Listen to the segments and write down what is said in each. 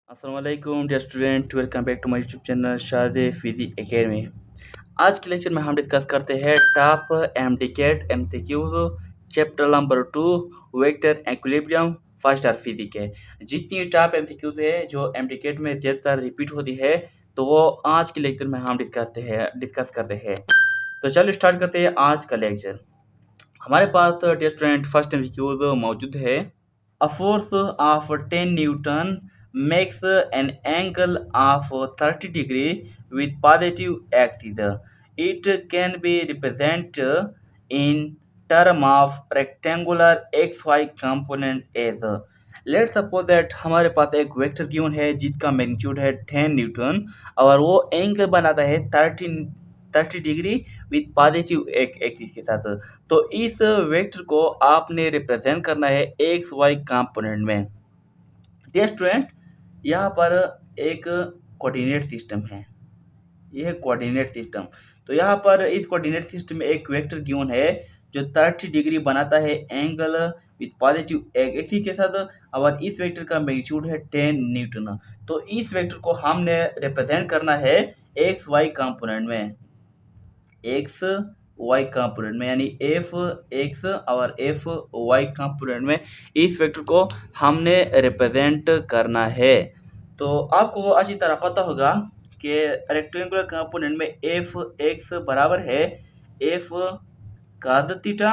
अस्सलामुअलैकुम dear student, welcome back to my YouTube channel Shade Fidi academy. आज के लेक्चर में हम डिस्कस करते हैं top MDCAT MCQs chapter number 2 vector equilibrium first आर फीदी के। जितनी टॉप एमसीक्यूज है जो एमडीकेट में ज़्यादातर रिपीट होती है तो वो आज के लेक्चर में हम डिस्कस करते हैं। तो चलो स्टार्ट करते हैं आज का लेक्चर। हमारे पास डियर स्टूडेंट फर्स्ट एमसीक्यूज मौजूद है। A force of 10 Newton makes an angle of 30 degree with positive axis. It can be represented in term of rectangular xy component as. Let suppose that हमारे पास एक vector given है जिसका magnitude है 10 Newton और वो angle बनाता है 30 degree with positive axis के साथ। तो इस वेक्टर को आपने रिप्रेजेंट करना है एक्स वाई कंपोनेंट में। डियर स्टूडेंट, यहाँ पर एक कोऑर्डिनेट सिस्टम है, यह कोऑर्डिनेट सिस्टम। तो यहाँ पर इस कोऑर्डिनेट सिस्टम में एक वेक्टर गिवन है जो 30 डिग्री बनाता है एंगल विथ पॉजिटिव एक्सिस के साथ और इस वेक्टर का मैग्नीट्यूड है 10 न्यूटन। तो इस वेक्टर को हमने रिप्रेजेंट करना है एक्स वाई कंपोनेंट में, एक्स वाई कंपोनेंट में, यानी एफ एक्स और एफ वाई कंपोनेंट में इस वेक्टर को हमने रिप्रेजेंट करना है। तो आपको अच्छी तरह पता होगा कि रेक्टेंगुलर कंपोनेंट में एफ एक्स बराबर है एफ cos थीटा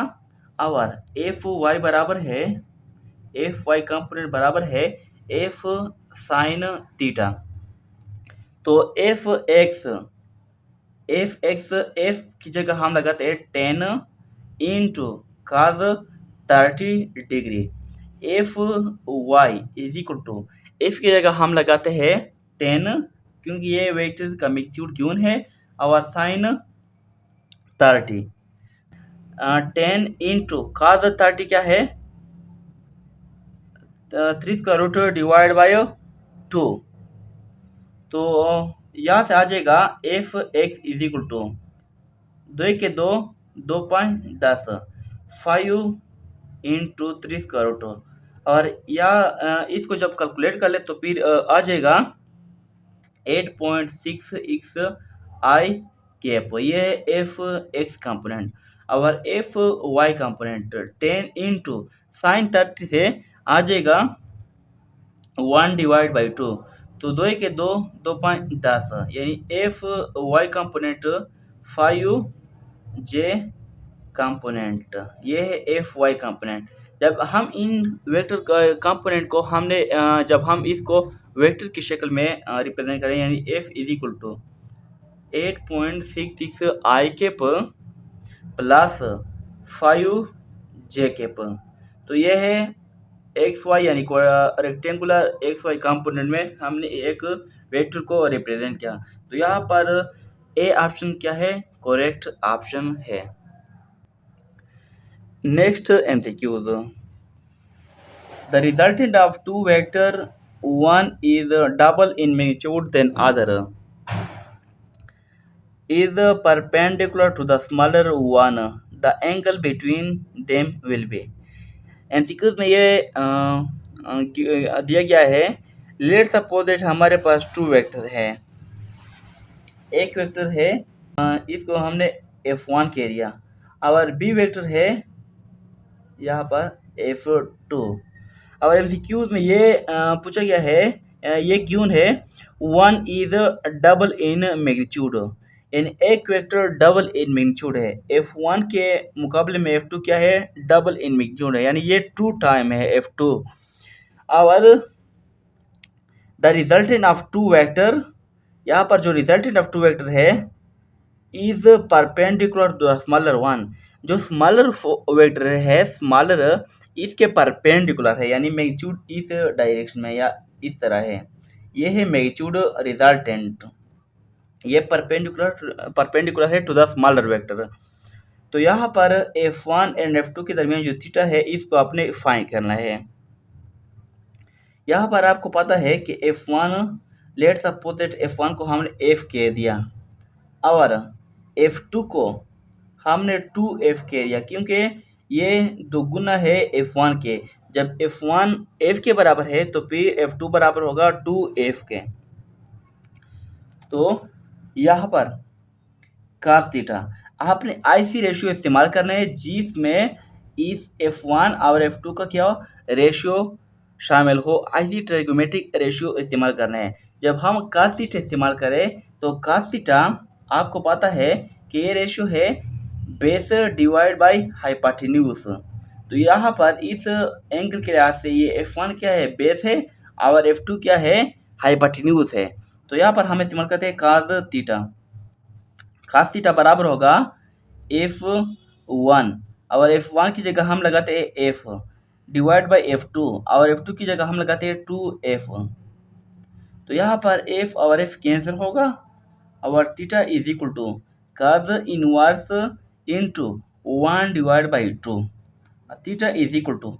और एफ वाई बराबर है एफ वाई कंपोनेंट बराबर है एफ साइन थीटा। तो एफ एक्स की जगह हम लगाते हैं 10 into cos 30 degree. F Y is equal to F की जगह हम लगाते हैं 10 क्योंकि ये वेक्टर का मैग्नीट्यूड गिवन है और साइन 30। 10 इंटू काज 30 क्या है 3 स्क्वायर रूट डिवाइड बाय 2। तो यहाँ से आ जाएगा F X is equal to 2 के 2 2.10 5 इंटू 3 स्क्वायर रूट। और या इसको जब कैलकुलेट कर ले तो फिर आ जाएगा 8.6x आई कैप। ये है एफ एक्स कंपोनेंट और F Y component 10 into sine 30 से आ जाएगा 1 डिवाइड बाई 2। तो 2 के 2 2.10 यानी एफ वाई कंपोनेंट 5 जे कंपोनेंट। ये है एफ वाई कंपोनेंट। जब हम इन वेक्टर कंपोनेंट को जब हम इसको वेक्टर की शक्ल में रिप्रेजेंट करें यानी F is equal to 8.66 I cap plus 5 J cap. तो ये है एक्स वाई यानी रेक्टेंगुलर एक्स वाई कंपोनेंट में हमने एक वेक्टर को रिप्रेजेंट किया। तो यहाँ पर ए ऑप्शन क्या है, करेक्ट ऑप्शन है। Next MCQs, the resultant of two vector one is double in magnitude than other is perpendicular to the smaller one, the angle between them will be। MCQs में ये दिया गया है। Let suppose that हमारे पास to vector है, एक vector है इसको हमने f1 कह दिया और बी वेक्टर है यहाँ पर f2। और एमसीक्यूज में ये पूछा गया है, ये गिवन है one is double in magnitude, इन एक वेक्टर डबल इन मैग्नीट्यूड है। f1 के मुकाबले में f2 क्या है, डबल इन मैग्नीट्यूड है, यानी ये 2 टाइम है f2। और the resultant of two vector, यहाँ पर जो रिजल्टेंट ऑफ टू वेक्टर है is perpendicular to the smaller one. जो स्मॉलर वेक्टर है स्मॉलर इसके परपेंडिकुलर है, यानी मैग्नीट्यूड इस डायरेक्शन में या इस तरह है। ये है मैग्नीट्यूड रिजल्टेंट, ये परपेंडिकुलर है टू द स्मॉलर वेक्टर। तो यहाँ पर f1 एंड f2 के दरमियान जो थीटा है इसको आपने फाइंड करना है। यहाँ पर आपको पता है कि f1 let suppose that f1 को हमने f कह दिया और f2 को हमने 2f कह दिया क्योंकि ये दोगुना है f1 के। जब F1 F के बराबर है तो फिर F2 बराबर होगा 2F के। तो यहाँ पर cos थीटा आपने IC रेशियो इस्तेमाल करना है जिसमें इस F1 और F2 का क्या रेशियो शामिल हो। IC ट्रिग्नोमेट्रिक रेशियो इस्तेमाल करना है। जब हम cos थीटा इस्तेमाल करें तो cos थीटा आपको पता है कि ये रेशियो है बेस डिवाइड बाई हाइपोटेन्यूज। तो यहाँ पर इस एंगल के लिहाज से ये F1 क्या है, बेस है, और F2 क्या है, हाइपोटेन्यूज है। तो यहाँ पर हम इस्तेमाल करते हैं cos थीटा। cos थीटा बराबर होगा F1 और F1 की जगह हम लगाते हैं F डिवाइड बाई F2 और F2 की जगह हम लगाते हैं 2F। तो यहाँ पर F और F कैंसिल होगा और theta is equal to cos inverse into 1 divide by 2। Theta is equal to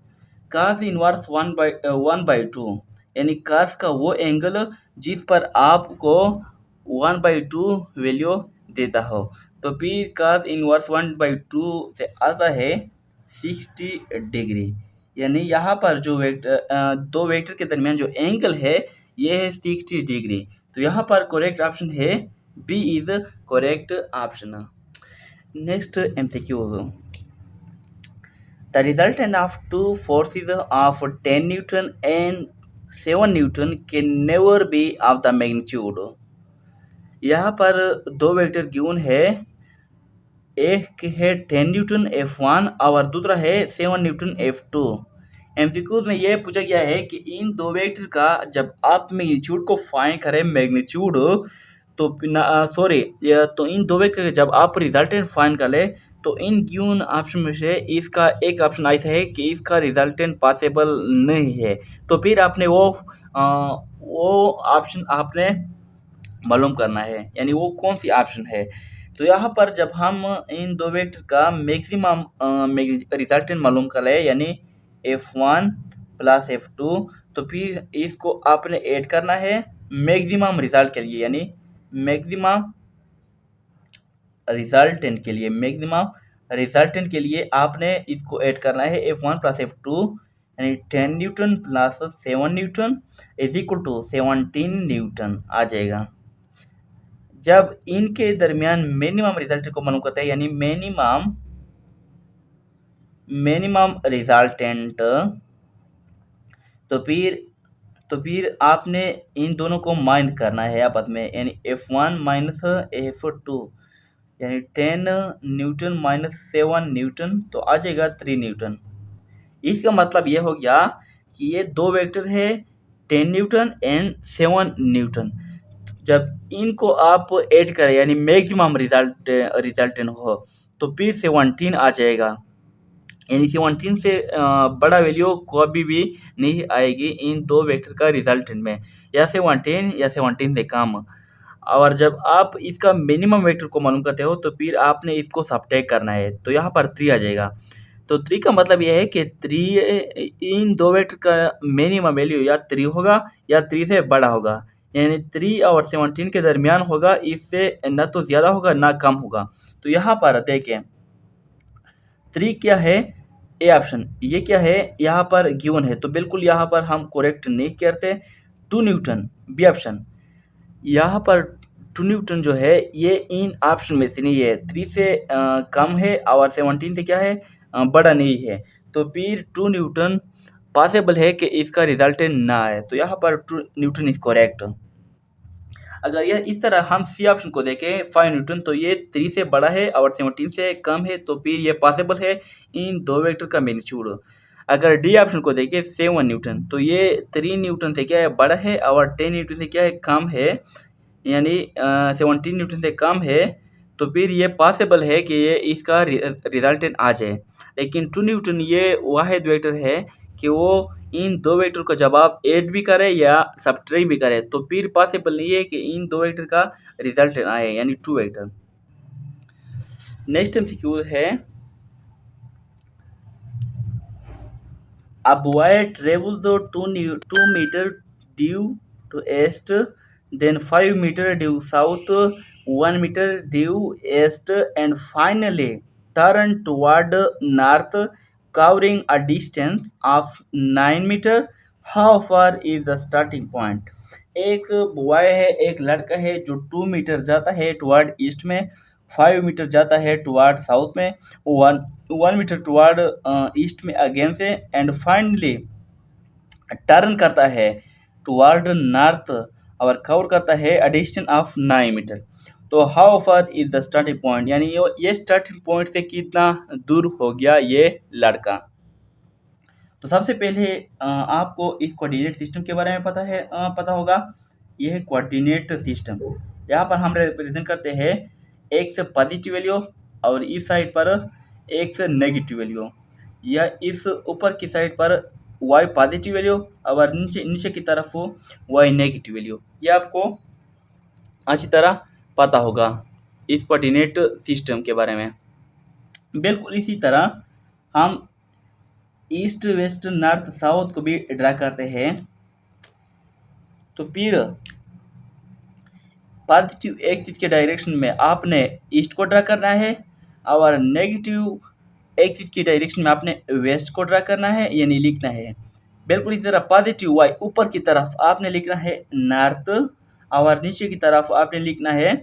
cos inverse 1/2 यानी cos का वो एंगल जिस पर आपको 1/2 वैल्यू देता हो। तो फिर cos इनवर्स 1/2 से आता है 60 डिग्री। यानी यहाँ पर जो दो वेक्टर के दरमियान जो एंगल है ये है 60 डिग्री। तो यहाँ पर करेक्ट ऑप्शन है B is correct option. Next MCQ, the resultant of two forces of 10 Newton and 7 Newton can never be of the magnitude। यहाँ पर दो वेक्टर गिवन है, एक है 10 न्यूटन F1 और दूसरा है 7 न्यूटन F2। एमसीक्यूज में यह पूछा गया है कि इन दो वेक्टर का जब आप मैग्नीट्यूड को फाइंड करें, मैग्नीट्यूड तो तो इन दो वेक्टर का जब आप रिजल्टेंट फाइंड कर ले तो इन गिवन ऑप्शन में से इसका एक ऑप्शन ऐसा है कि इसका रिजल्टेंट पॉसिबल नहीं है। तो फिर आपने वो ऑप्शन आपने मालूम करना है, यानी वो कौन सी ऑप्शन है। तो यहाँ पर जब हम इन दो वेक्टर का मैक्सिमम रिजल्टेंट मालूम कर ले, यानी F1 प्लस F2, तो फिर इसको आपने ऐड करना है मैक्सिमम रिजल्ट के लिए, यानी मैक्सिमम रिजल्टेंट के लिए आपने इसको ऐड करना है F1 प्लस F2, यानी 10 newton plus 7 newton is equal to 17 newton आ जाएगा। जब इनके दरमियान मिनिमम रिजल्टेंट को मालूम करते हैं, यानी मिनिमम रिजल्टेंट, तो फिर आपने इन दोनों को माइनस करना है आपस में, यानी F1 माइनस F2, यानी 10 न्यूटन माइनस 7 न्यूटन तो आ जाएगा 3 न्यूटन। इसका मतलब ये हो गया कि ये दो वेक्टर है 10 न्यूटन एंड 7 न्यूटन। जब इनको आप ऐड करें यानी मैक्सिमम रिजल्टेंट हो तो फिर 17 आ जाएगा, यानी 17 से बड़ा वैल्यू कभी भी नहीं आएगी इन दो वेक्टर का रिजल्टेंट में, या 17 या 17 से कम। और जब आप इसका मिनिमम वेक्टर को मालूम करते हो तो फिर आपने इसको सब्ट्रैक्ट करना है, तो यहाँ पर 3 आ जाएगा। तो 3 का मतलब यह है कि 3 इन दो वेक्टर का मिनिमम वैल्यू या 3 होगा या 3 से बड़ा होगा, यानी 3 और 17 के दरमियान होगा, इससे ना तो ज़्यादा होगा ना कम होगा। तो यहाँ पर देखें 3 क्या है, ए ऑप्शन, ये क्या है यहाँ पर गिवन है, तो बिल्कुल यहाँ पर हम करेक्ट नहीं करते। 2 न्यूटन बी ऑप्शन, यहाँ पर 2 न्यूटन जो है ये इन ऑप्शन में से नहीं है, 3 से कम है और 17 से क्या है बड़ा नहीं है। तो फिर 2 न्यूटन पॉसिबल है कि इसका रिजल्टेंट ना आए, तो यहाँ पर 2 न्यूटन इज करेक्ट। अगर यह इस तरह हम सी ऑप्शन को देखें 5 न्यूटन, तो ये 3 से बड़ा है और 17 से कम है, तो फिर ये पॉसिबल है इन दो वेक्टर का मैग्नीट्यूड। अगर डी ऑप्शन को देखें 7 न्यूटन, तो ये 3 न्यूटन से क्या है बड़ा है और 10 न्यूटन से क्या है कम है, यानी 17 न्यूटन से कम है, तो फिर ये पॉसिबल है कि ये इसका रिजल्टेंट आ जाए। लेकिन 2 न्यूटन ये वाहिद वेक्टर है कि वो इन दो वेक्टर को जब आप ऐड भी करें या सब्ट्रैक्ट भी करें तो फिर पॉसिबल नहीं है कि इन दो वेक्टर का रिजल्टेंट आए, यानी 2 वेक्टर। नेक्स्ट MCQ है, a boy travels 2 meter due to east, then 5 meter due south, 1 meter due east, and finally turn toward north. covering a distance of 9 metre, how far is the starting point? एक boy है, एक लड़का है जो 2 metre जाता है toward east में, 5 metre जाता है टुवर्ड साउथ में, 1 मीटर टुवर्ड ईस्ट में अगेन से, एंड फाइनली टर्न करता है टुवर्ड नॉर्थ और कवर करता है अ डिस्टेंस ऑफ 9 मीटर। तो how far is the starting point, यानी ये स्टार्टिंग पॉइंट से कितना दूर हो गया ये लड़का। तो सबसे पहले आपको इस कोऑर्डिनेट सिस्टम के बारे में पता होगा। यह है कोऑर्डिनेट सिस्टम। यहाँ पर हम रिप्रेजेंट करते हैं एक्स पॉजिटिव वैल्यू और इस साइड पर एक्स नेगेटिव वैल्यू, या इस ऊपर की साइड पर वाई पॉजिटिव वैल्यू और नीचे की तरफ वाई नेगेटिव वैल्यू। ये आपको अच्छी तरह पता होगा इस कोऑर्डिनेट सिस्टम के बारे में। बिल्कुल इसी तरह हम ईस्ट वेस्ट नॉर्थ साउथ को भी ड्रा करते हैं। तो फिर पॉजिटिव एक्सिस के डायरेक्शन में आपने ईस्ट को ड्रा करना है और नेगेटिव एक्सिस की डायरेक्शन में आपने वेस्ट को ड्रा करना है, यानी लिखना है। बिल्कुल इसी तरह पॉजिटिव वाई ऊपर की तरफ आपने लिखना है नॉर्थ और नीचे की तरफ आपने लिखना है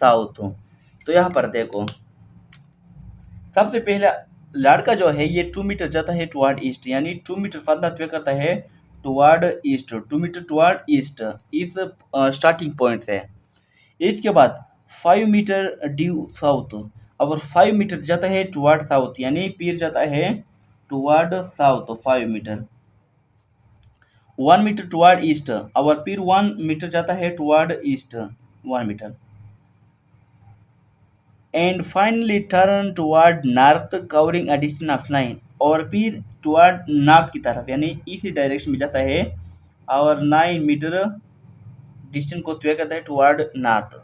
साउथ। तो यहाँ पर देखो, सबसे पहला लड़का जो है ये 2 मीटर जाता है टुवर्ड ईस्ट, यानी 2 मीटर फासला तय करता है toward east, 2 metre toward east इस स्टार्टिंग पॉइंट से। इसके बाद 5 मीटर ड्यू साउथ और 5 मीटर जाता है टुवर्ड साउथ, यानी फिर जाता है toward south 5 metre. 1 metre toward east और फिर 1 मीटर जाता है toward east 1 metre, and finally turn toward north covering a distance of 9, और फिर टुवर्ड नॉर्थ की तरफ यानी इसी डायरेक्शन में जाता है और 9 मीटर डिस्टेंस को तय करता है टुवर्ड नॉर्थ।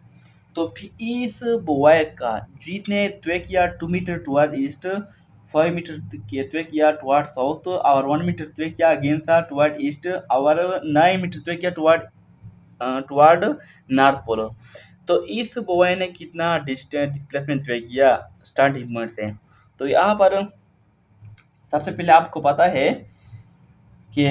तो फिर इस बॉयज का जिसने तय किया 2 मीटर टुवर्ड ईस्ट, 5 मीटर तय किया टुवर्ड साउथ और 1 मीटर तय किया अगेन टुवर्ड ईस्ट और 9 मीटर तय किया टुवर्ड नॉर्थ पोल। तो इस बॉय ने कितना डिस्प्लेसमेंट तय किया स्टार्टिंग पॉइंट से। तो यहाँ पर सबसे पहले आपको पता है कि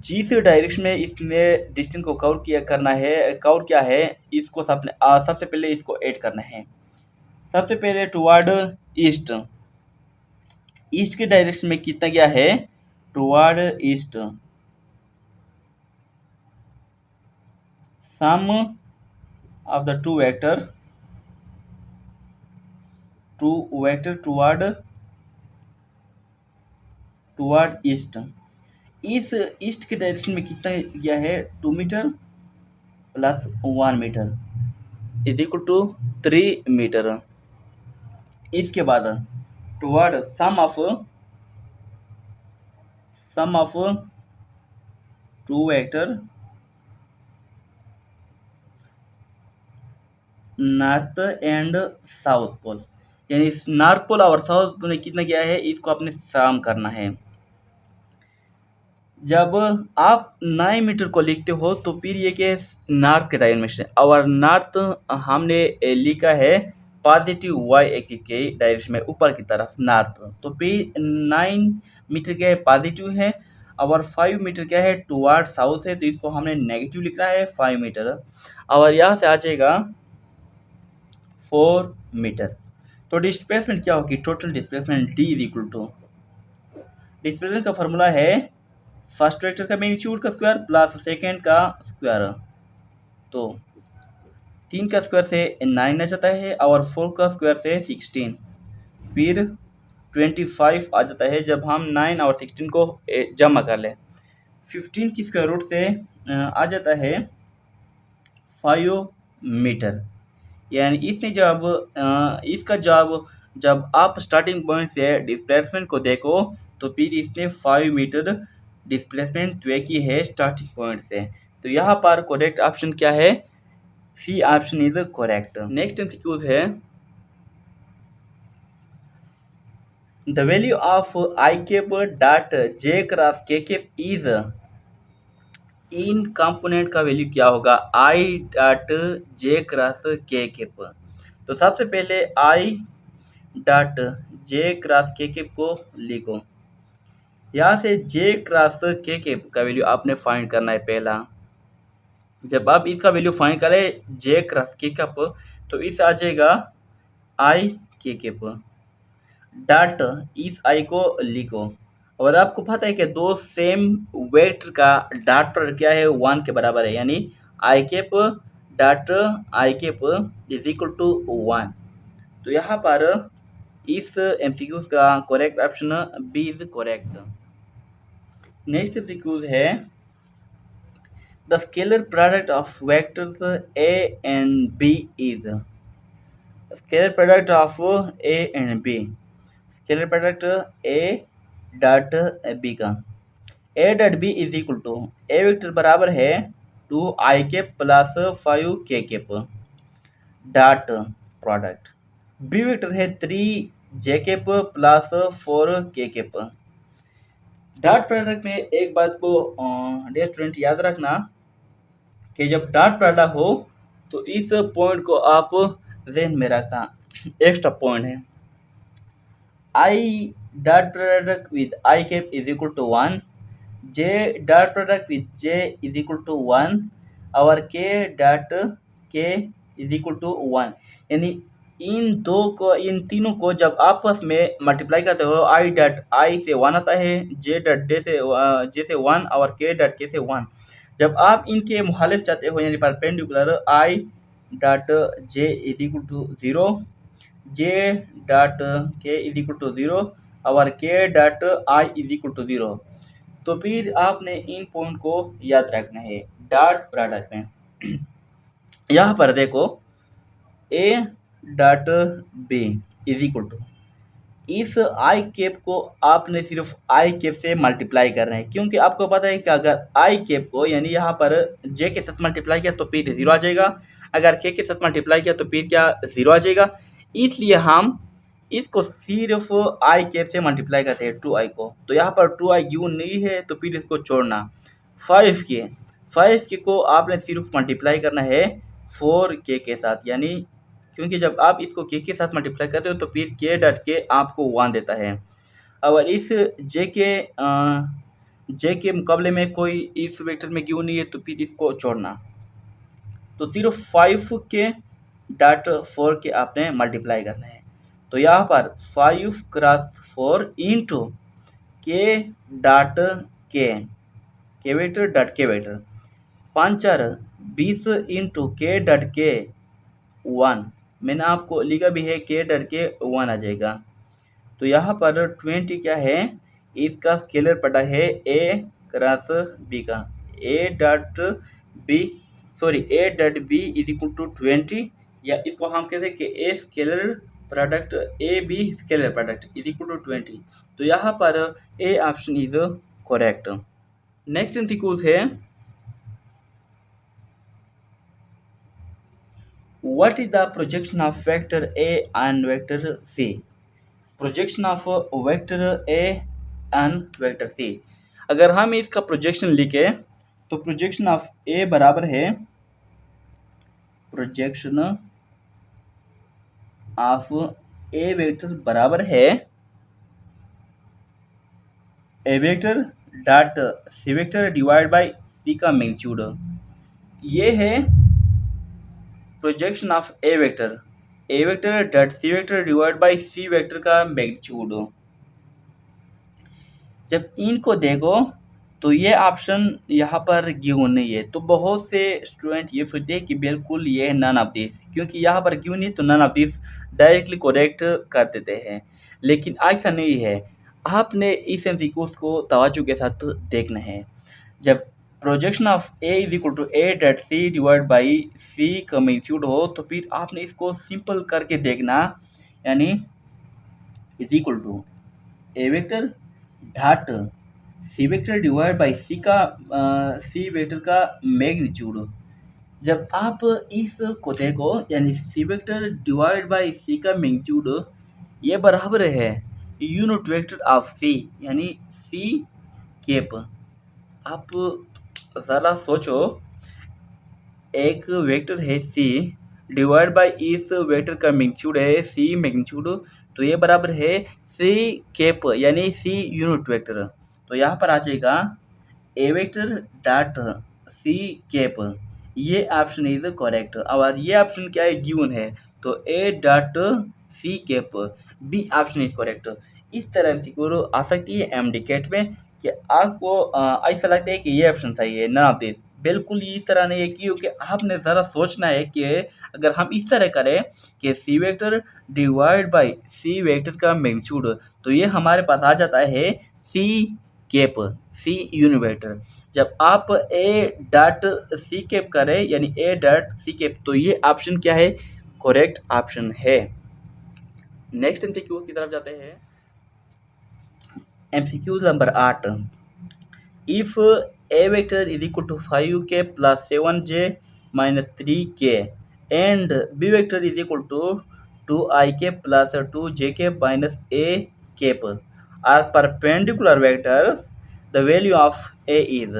जिस डायरेक्शन में इसने डिस्टेंस को कवर किया है इसको सबसे पहले इसको ऐड करना है। सबसे पहले टुवर्ड ईस्ट, ईस्ट के डायरेक्शन में कितना गया है toward east, sum of the two vector toward east. इस ईस्ट के डायरेक्शन में कितना गया है 2 metre plus 1 metre is equal to 3 metre. इसके बाद toward sum of two vector north and south pole, यानी नॉर्थ पोल और साउथ पोल में कितना गया है इसको आपने सम करना है। जब आप 9 मीटर को लिखते हो तो फिर ये क्या है नॉर्थ के डायरेक्शन, और नॉर्थ हमने लिखा है पॉजिटिव वाई एक्सिस के डायरेक्शन में ऊपर की तरफ नॉर्थ। तो फिर 9 मीटर क्या है पॉजिटिव है और 5 मीटर क्या है टुवर्ड साउथ है, तो इसको हमने नेगेटिव लिखना है 5 मीटर, और यहाँ से आ जाएगा 4 मीटर। तो डिस्प्लेसमेंट क्या होगी, total displacement D is equal to, displacement का फॉर्मूला है फर्स्ट वेक्टर का मैग्नीट्यूड का स्क्वायर प्लस सेकेंड का स्क्वायर। तो 3 का स्क्वायर से 9 आ जाता है और 4 का स्क्वायर से 16, फिर 25 आ जाता है जब हम 9 और 16 को जमा कर लें। 15 की स्क्वायर रूट से आ जाता है 5 मीटर, यानी इसने इसका जब आप स्टार्टिंग पॉइंट से डिस्प्लेसमेंट को देखो तो फिर इसने 5 मीटर डिस्प्लेसमेंट तय की है स्टार्टिंग पॉइंट से। तो यहाँ पर करेक्ट ऑप्शन क्या है, C option is correct. Next MCQs है, the value of I cap dot J cross K cap is, इन कंपोनेंट का वैल्यू क्या होगा I dot J cross K cap. तो सबसे पहले I dot J cross K cap को लिखो। यहाँ से जे क्रॉस के कैप का वैल्यू आपने फाइंड करना है पहला। जब आप इसका वैल्यू फाइंड करें जे क्रॉस के कैप, तो इस आ जाएगा आई के कैप। डॉट इस आई को लिखो। और आपको पता है कि दो सेम वेक्टर का डॉट प्रोडक्ट क्या है, 1 के बराबर है, यानी I cap dot I cap is equal to 1। तो यहाँ पर इस एमसीक्यू का correct option B is correct. Next MCQ है the scalar product of vectors a and b is scalar product of a and b। Scalar product a dot b का a dot b is equal to a vector बराबर है 2 आई cap plus 5 के cap dot product b vector है 3 जे cap plus 4 के cap. Dot product में एक बात को डियर स्टूडेंट याद रखना कि जब डॉट प्रोडक्ट हो तो इस पॉइंट को आप ध्यान में रखना। एक्स्ट्रा पॉइंट है I dot product with I cap is equal to 1, J dot product with J is equal to 1 और K dot K is equal to 1। यानी इन तीनों को जब आपस में मल्टीप्लाई करते हो आई डॉट आई से 1 आता है, जे डॉट जे से 1 और के डॉट के से 1। जब आप इनके मुखालिफ चाहते हो यानी perpendicular, I dot J is equal to 0, J dot K is equal to 0 और K dot I is equal to 0, तो फिर आपने इन पॉइंट को याद रखना है डॉट प्रोडक्ट में। यहाँ पर देखो A dot B is equal to इस आई कैप को आपने सिर्फ आई कैप से मल्टीप्लाई करना है, क्योंकि आपको पता है कि अगर आई कैप को यानी यहाँ पर जे के साथ मल्टीप्लाई किया तो फिर 0 आ जाएगा, अगर के साथ मल्टीप्लाई किया तो फिर क्या 0 आ जाएगा। इसलिए हम इसको सिर्फ आई कैप से मल्टीप्लाई करते हैं 2 आई को। तो यहाँ पर 2 आई गिवन नहीं है तो फिर इसको छोड़ना। 5 के को आपने सिर्फ मल्टीप्लाई करना है 4 के साथ, यानी क्योंकि जब आप इसको के साथ मल्टीप्लाई करते हो तो फिर के डॉट के आपको 1 देता है। और इस जे के मुकाबले में कोई इस वेक्टर में गिवन नहीं है तो फिर इसको छोड़ना। तो सिर्फ 5 के डॉट 4 के आपने मल्टीप्लाई करना है। तो यहाँ पर 5 क्रॉस 4 इंटू के डॉट के वेक्टर डॉट के वेक्टर 5 4 20 इंटू के डॉट के 1। मैंने आपको लिखा भी है के डॉट के 1 आ जाएगा। तो यहाँ पर 20 क्या है, इसका स्केलर पड़ा है ए क्रॉस बी का A dot B is equal to 20, या इसको हम कहते हैं कि A scalar product A B scalar product is equal to 20। तो यहाँ पर A option is correct. Next MCQs है what is the projection of vector A and vector C? Projection of vector A and vector C। अगर हम इसका projection लिखे तो projection of A बराबर है प्रोजेक्शन ऑफ A वेक्टर बराबर है A vector dot C vector divide by C का मैग्नीट्यूड। ये है projection of A vector dot C vector divide by C vector का मैग्नीट्यूड। जब इनको देखो तो ये ऑप्शन यहाँ पर गिवन नहीं है, तो बहुत से स्टूडेंट ये सोचते हैं कि बिल्कुल ये है नन ऑफ दिस, क्योंकि यहाँ पर गिवन नहीं तो none of this directly correct कर देते हैं, लेकिन ऐसा नहीं है। आपने इस एमसीक्यूज को तवज्जो के साथ देखना है। जब projection of A is equal to A dot C divide by C का मैग्नीट्यूड हो तो फिर आपने इसको सिंपल करके देखना, यानी is equal to A vector dot C vector divide by C vector का मैग्नीट्यूड। जब आप इस को देखो यानी C vector divide by C का मैग्नीट्यूड ये बराबर है यूनिट वेक्टर ऑफ सी यानी सी कैप। आप ज़रा सोचो, एक वेक्टर है सी डिवाइड बाय इस वेक्टर का मैग्नीट्यूड है सी मैग्नीट्यूड, तो ये बराबर है सी कैप यानी सी यूनिट वेक्टर। तो यहाँ पर आ जाएगा A vector dot C cap, ये ऑप्शन इज करेक्ट। और ये ऑप्शन क्या है, गिवन है, तो A dot C cap B option is correct. इस तरह से आ सकती है एमडी कैट में कि आपको ऐसा लगता है कि ये ऑप्शन सही है ना, आप दे बिल्कुल इस तरह नहीं है, क्योंकि आपने ज़रा सोचना है कि अगर हम इस तरह करें कि C vector divide by C vector का मैग्नीट्यूड, तो ये हमारे पास आ जाता है C cap C unit vector. जब आप ए डॉट सी कैप करें यानी ए डॉट सी कैप, तो ये ऑप्शन क्या है, करेक्ट ऑप्शन है। नेक्स्ट एमसीक्यूज की तरफ जाते हैं। MCQs number 8, if A vector is equal to 5k plus 7j minus 3k and B vector is equal to 2ik plus 2jk minus a cap are perpendicular vectors, the value of A is.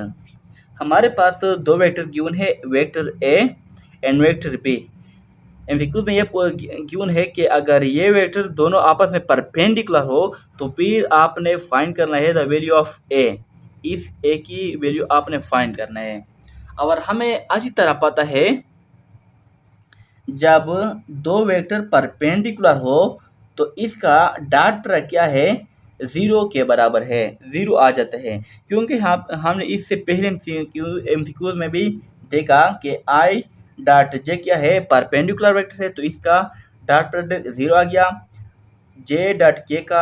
हमारे पास दो vector given है, vector A and vector B. MCQ में ये given है कि अगर ये वेक्टर दोनों आपस में परपेंडिकुलर हो तो फिर आपने फाइंड करना है द वैल्यू ऑफ ए, इस ए की वैल्यू आपने फाइंड करना है। और हमें अच्छी तरह पता है जब दो वेक्टर परपेंडिकुलर हो तो इसका डॉट प्रोडक्ट क्या है, 0 के बराबर है, 0 आ जाता है। क्योंकि हमने इससे पहले एमसीक्यूज में भी देखा कि आई डॉट जे क्या है, परपेंडिकुलर वेक्टर है, तो इसका डॉट प्रोडक्ट 0 आ गया, जे डॉट के का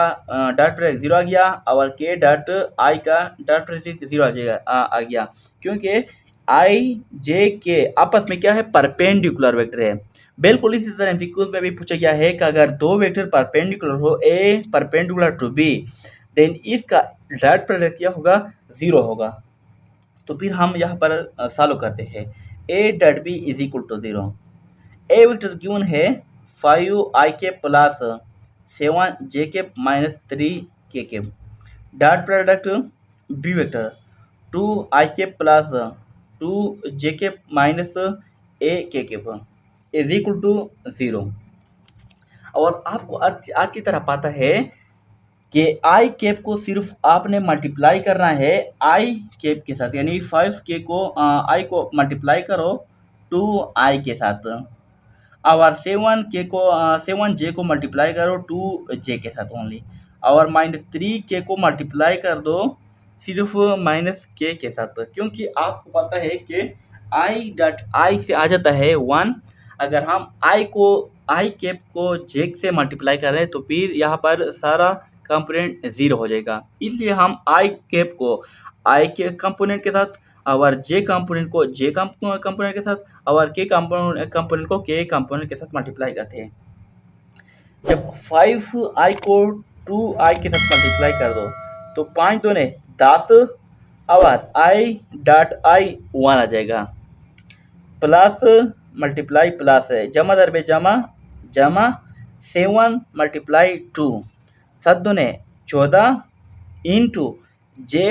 डॉट प्रोडक्ट 0 आ गया, और के डॉट आई का डॉट प्रोडक्ट 0 आ जाएगा आ गया, क्योंकि आई जे के आपस में क्या है, परपेंडिकुलर वेक्टर है। बिल्कुल इसी तरह एमसीक्यूज में भी पूछा गया है कि अगर दो वेक्टर परपेंडिकुलर हो, ए परपेंडिकुलर टू बी, देन इसका डॉट प्रोडक्ट क्या होगा, 0 होगा। तो फिर हम यहाँ पर सॉल्व करते हैं, A dot B is equal to 0। A vector given है 5ik plus 7jk minus 3kk, dot product B vector 2ik plus 2jk minus akk is equal to 0। और आपको अच्छी तरह पता है कि आई कैप को सिर्फ आपने मल्टीप्लाई करना है आई कैप के साथ, यानी 5k को आई को मल्टीप्लाई करो 2i के साथ, और 7k को 7j को मल्टीप्लाई करो 2j के साथ ओनली, और माइनस 3k को मल्टीप्लाई कर दो सिर्फ माइनस k के साथ, क्योंकि आपको पता है कि आई डॉट आई से आ जाता है 1। अगर हम आई कैप को जे से मल्टीप्लाई कर रहे हैं तो फिर यहाँ पर सारा कंपोनेंट 0 हो जाएगा, इसलिए हम आई कैप को आई के कंपोनेंट के साथ, और जे कंपोनेंट को जे कंपोनेंट के साथ, और के कंपोनेंट को के कंपोनेंट के साथ मल्टीप्लाई करते हैं। जब 5i को 2i के साथ मल्टीप्लाई कर दो तो 5 दूने 10, और आई डॉट आई 1 आ जाएगा, प्लस मल्टीप्लाई प्लस है, जमा दरबे जमा जमा 7 multiply 2, 7 दूने 14 into J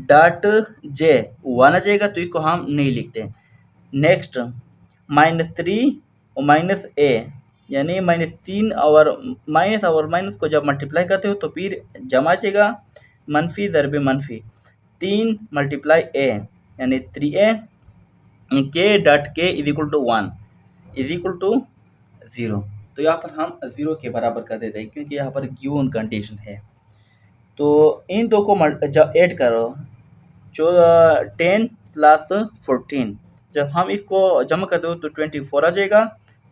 dot J 1 आ जाएगा, तो इसको हम नहीं लिखते। नेक्स्ट माइनस 3 और माइनस ए, यानी माइनस 3 और माइनस को जब मल्टीप्लाई करते हो तो फिर जमा आ जाएगा, मनफी दरबे मनफी 3 मल्टीप्लाई ए यानी 3a, K dot K is equal to 1 is equal to 0। तो यहाँ पर हम 0 के बराबर कर देते हैं, क्योंकि यहाँ पर गिवन कंडीशन है। तो इन दो को जब ऐड करो 10 प्लस 14, जब हम इसको जमा करते हो तो 24 आ जाएगा,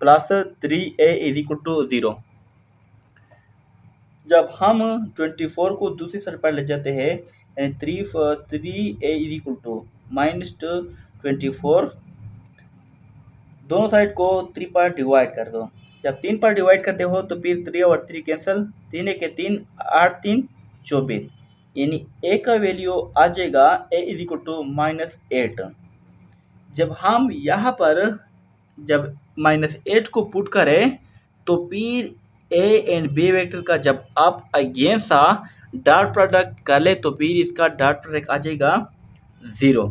plus 3a is equal to 0। जब हम 24 को दूसरी साइड पर ले जाते हैं, यानी 3a is equal to minus 24, दोनों साइड को 3 पर डिवाइड कर दो। जब 3 पर डिवाइड करते हो तो फिर 3 और 3 कैंसिल, 3 एक 3, 8 3 24, यानी a का वैल्यू आ जाएगा a is equal to minus 8। जब हम यहाँ पर जब माइनस 8 को पुट करें तो फिर a एंड b वेक्टर का जब आप अगेन सा डॉट प्रोडक्ट कर ले तो फिर इसका डॉट प्रोडक्ट आ जाएगा 0,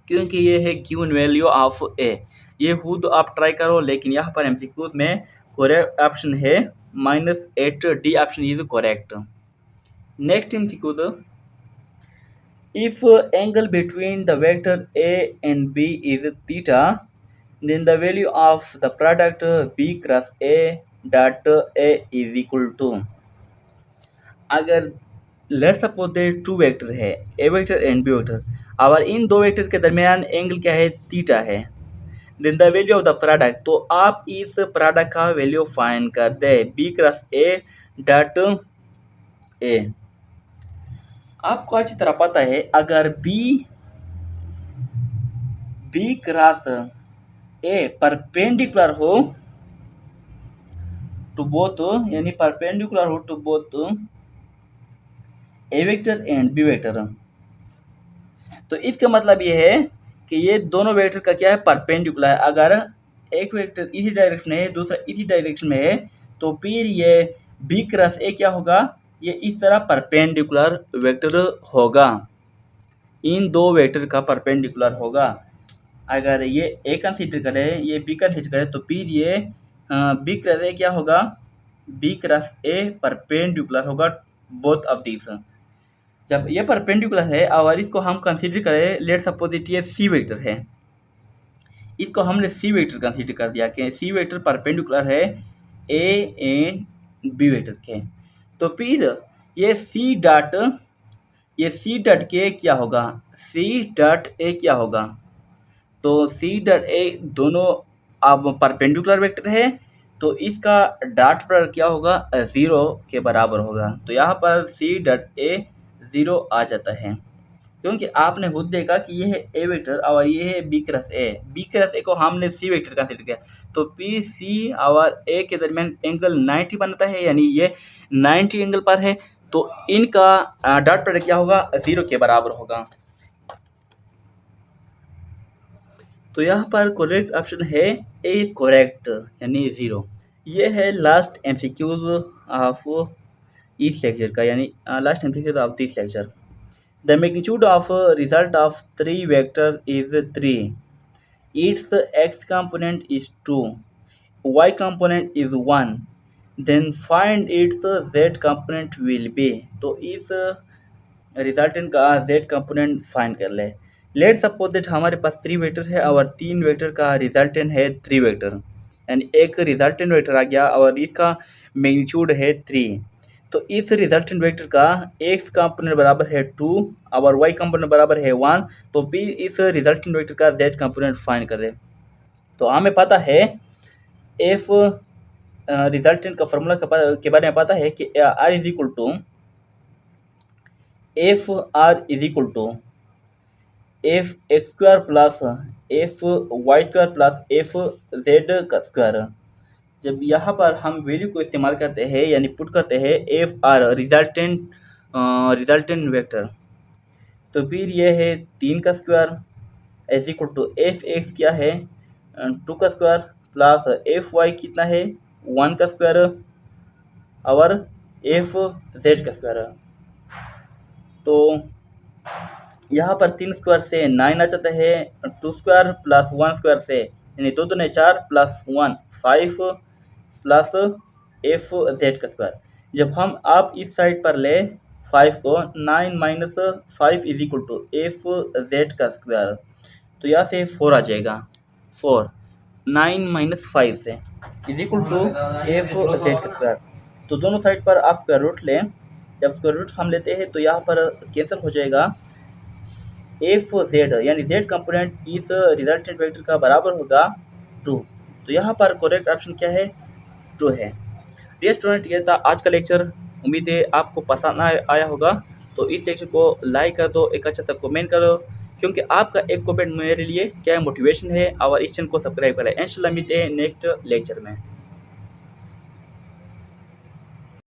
क्योंकि ये है गिवन वैल्यू ऑफ a। ये खुद आप ट्राई करो, लेकिन यहाँ पर एमसीक्यू में करेक्ट ऑप्शन है minus 8. D option is correct. Next MCQ, if angle between the vector A and B is theta, then the value of the product B cross A dot A is equal to, अगर let suppose the two vector है, A vector and B vector, और इन दो vector के दरमियान angle क्या है, theta है, then the value of the product, तो आप इस प्रोडक्ट का वैल्यू फाइंड कर दे B cross A dot A. आपको अच्छी तरह पता है अगर बी क्रॉस ए परपेंडिकुलर हो टू बोथ, यानी परपेंडिकुलर हो to both A vector and B vector, तो इसका मतलब ये है कि ये दोनों वेक्टर का क्या है, परपेंडिकुलर है। अगर एक वेक्टर इसी डायरेक्शन में है, दूसरा इसी डायरेक्शन में है, तो फिर ये बी क्रॉस ए क्या होगा, ये इस तरह परपेंडिकुलर वेक्टर होगा, इन दो वेक्टर का परपेंडिकुलर होगा। अगर ये ए कंसीडर करें, ये बी कंसीडर करें, तो फिर ये बी क्रॉस ए क्या होगा, बी क्रॉस ए परपेंडिकुलर होगा बोथ ऑफ दिस। जब ये परपेंडिकुलर है और इसको हम कंसीडर करें, लेट सपोज इट ये सी वेक्टर है, इसको हमने सी वेक्टर कंसीडर कर दिया कि सी वेक्टर परपेंडिकुलर है ए एंड बी वेक्टर के, तो फिर ये सी डॉट के क्या होगा, सी डॉट ए क्या होगा, तो सी डॉट ए दोनों अब परपेंडिकुलर वेक्टर है, तो इसका डॉट प्रोडक्ट क्या होगा, 0 के बराबर होगा। तो यहाँ पर सी डॉट ए 0 आ जाता है, क्योंकि आपने खुद देखा कि ये है ए वेक्टर और ये है B cross A, B cross A को हमने सी वेक्टर कंसीडर किया, तो पी सी और ए के दरमियान एंगल 90 बनता है, यानी ये 90 एंगल पर है, तो इनका डॉट प्रोडक्ट क्या होगा, 0 के बराबर होगा। तो यहाँ पर करेक्ट ऑप्शन है ए इज करेक्ट, यानी 0। ये है लास्ट एमसीक्यूज ऑफ इस लेक्चर का, यानी last MCQs of this lecture. The magnitude of result of 3 vector is 3, its X component is 2, Y component is 1, then find its Z component will be. तो इस resultant का Z component find कर ले। Let suppose that हमारे पास 3 vector है और 3 vector का resultant है 3 वेक्टर, यानी एक रिजल्टेंट वेक्टर आ गया और इसका मैग्नीट्यूड है 3, तो इस रिजल्टेंट वेक्टर का एक्स कंपोनेंट बराबर है 2 और वाई कंपोनेंट बराबर है 1, तो फिर इस रिजल्टेंट वेक्टर का जेड कंपोनेंट फाइंड करें। तो हमें पता है एफ रिजल्टेंट का फॉर्मूला के बारे में पता है कि R is equal to F R is equal to F X square plus F Y square plus F Z का स्क्वायर। जब यहाँ पर हम वैल्यू को इस्तेमाल करते हैं, यानी पुट करते हैं एफ आर रिजल्टेंट वेक्टर, तो फिर ये है 3 का square is equal to F X क्या है 2 का स्क्वायर प्लस एफ वाई कितना है 1 का स्क्वायर और एफ जेड का स्क्वायर। तो यहाँ पर 3 स्क्वायर से 9 आ जाता है, 2 स्क्वायर प्लस 1 स्क्वायर से, यानी 2 दूने 4 प्लस 1 5 प्लस एफ जेड का स्क्वायर। जब हम आप इस साइड पर ले 5 को, 9 minus 5 is equal to F Z का स्क्वायर, तो यहाँ से 4 आ जाएगा, 4 9 माइनस 5 से is equal to F Z का स्क्वायर। तो दोनों साइड पर आप स्क्वायर रूट लें, जब स्क्वायर रूट हम लेते हैं तो यहाँ पर कैंसिल हो जाएगा, एफ जेड यानी जेड कंपोनेंट इस रिजल्टेंट वेक्टर का बराबर होगा 2। तो यहाँ पर करेक्ट ऑप्शन क्या है, 2 है। डियर स्टूडेंट, ये था आज का लेक्चर, उम्मीद है आपको पसंद आया होगा। तो इस लेक्चर को लाइक कर दो, एक अच्छा सा कमेंट करो, क्योंकि आपका एक कमेंट मेरे लिए क्या मोटिवेशन है, और इस चैनल को सब्सक्राइब करें। इंशाल्लाह मिलते हैं नेक्स्ट लेक्चर में।